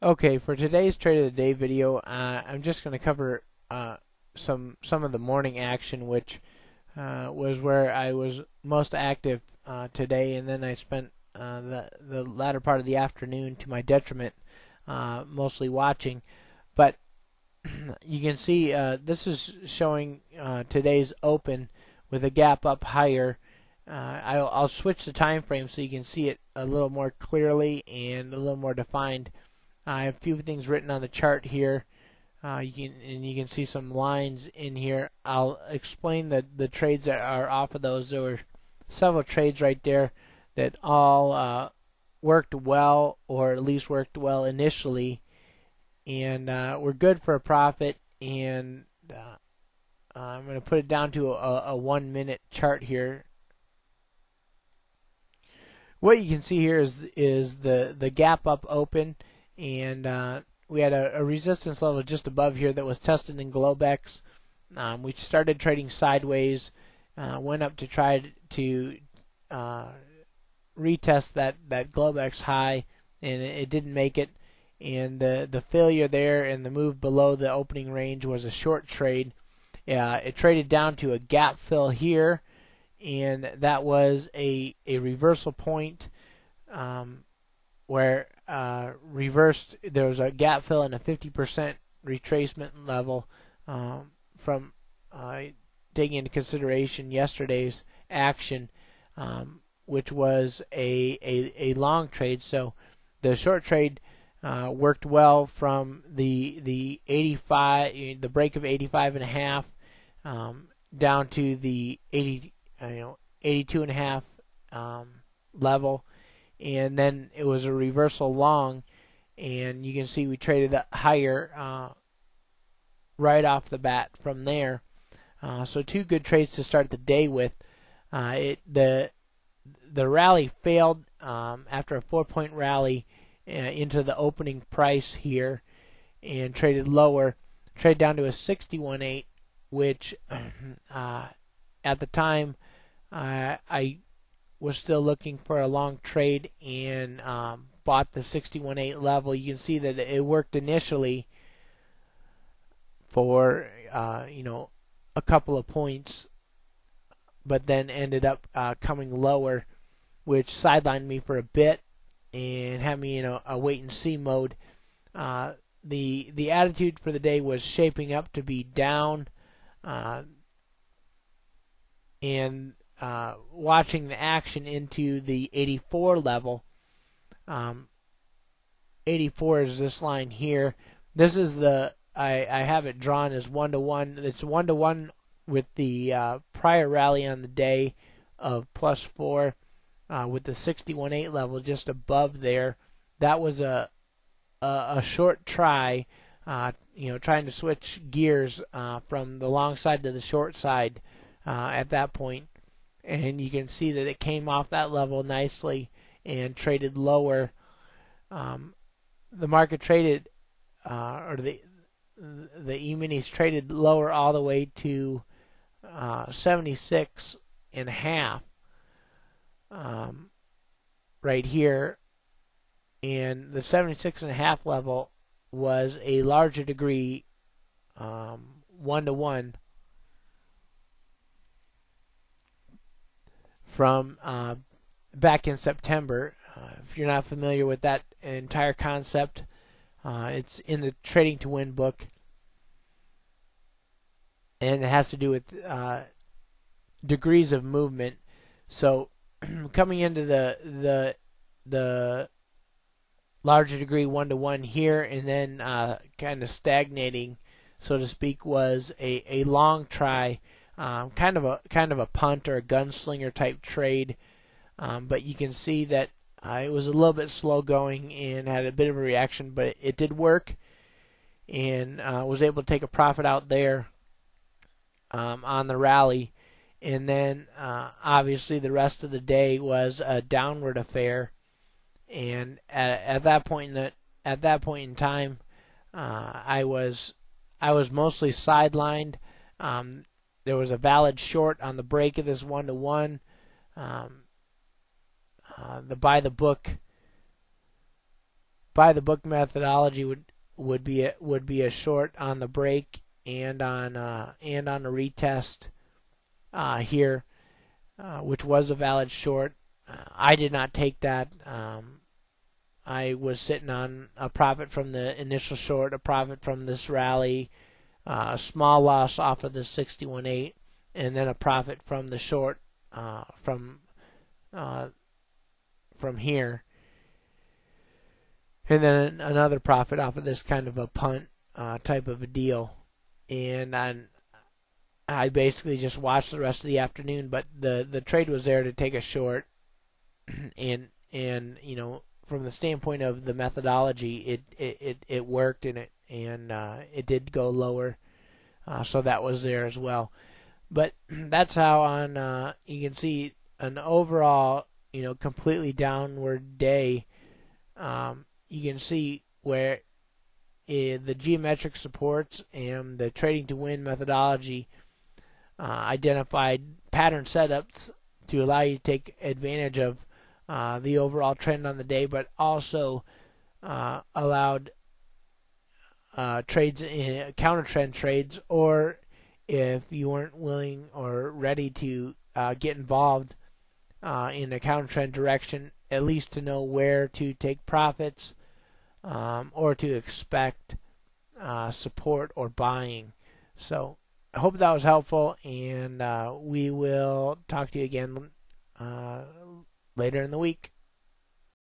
Okay, for today's trade of the day video, I'm just going to cover some of the morning action, which was where I was most active today, and then I spent the latter part of the afternoon to my detriment, mostly watching. But you can see this is showing today's open with a gap up higher. I'll switch the time frame so you can see it a little more clearly and a little more defined. I have a few things written on the chart here. You can see some lines in here. I'll explain the trades that are off of those. There were several trades right there that all worked well, or at least worked well initially, and were good for a profit. And I'm going to put it down to a 1 minute chart here. What you can see here is the gap up open, and we had a resistance level just above here that was tested in Globex. We started trading sideways, went up to try to retest that Globex high, and it didn't make it. And the failure there and the move below the opening range was a short trade. It traded down to a gap fill here, and that was a reversal point where reversed. There was a gap fill and a 50% retracement level from taking into consideration yesterday's action, which was a long trade. So the short trade worked well from the 85, the break of 85.5 down to the 82.5 level, and then it was a reversal long, and you can see we traded higher right off the bat from there. So two good trades to start the day with. The rally failed after a 4-point rally into the opening price here, and traded lower, trade down to a 61.8, which at the time I was still looking for a long trade and bought the 61.8 level. You can see that it worked initially for a couple of points, but then ended up coming lower, which sidelined me for a bit and had me in a wait and see mode. The attitude for the day was shaping up to be down, and watching the action into the 84 level. 84 is this line here. This is I have it drawn as 1-to-1. It's 1-to-1 with the prior rally on the day of +4, with the 61.8 level just above there. That was a short try, trying to switch gears from the long side to the short side at that point. And you can see that it came off that level nicely and traded lower. The market traded, or the E-minis traded lower all the way to 76.5 right here, and the 76.5 level was a larger degree 1-to-1 from back in September. If you're not familiar with that entire concept, it's in the Trading to Win book, and it has to do with degrees of movement. So coming into the larger degree 1-to-1 here, and then kind of stagnating, so to speak, was a long try, kind of a punt or a gunslinger type trade. But you can see that it was a little bit slow going and had a bit of a reaction, but it did work, and was able to take a profit out there on the rally. And then obviously the rest of the day was a downward affair, and at that point in time, I was mostly sidelined. There was a valid short on the break of this 1-to-1. The by the book by the book methodology would be a short on the break and on the retest here, which was a valid short. I did not take that. I was sitting on a profit from the initial short, a profit from this rally, a small loss off of the 61.8, and then a profit from the short from here, and then another profit off of this kind of a punt type of a deal. And I basically just watched the rest of the afternoon, but the trade was there to take a short, and you know, from the standpoint of the methodology, it worked, and it did go lower, so that was there as well. But that's how on you can see an overall, you know, completely downward day. You can see where the geometric supports and the trading to win methodology identified pattern setups to allow you to take advantage of the overall trend on the day, but also allowed trades, counter trend trades, or if you weren't willing or ready to get involved in a counter trend direction, at least to know where to take profits or to expect support or buying. So I hope that was helpful, and we will talk to you again later in the week.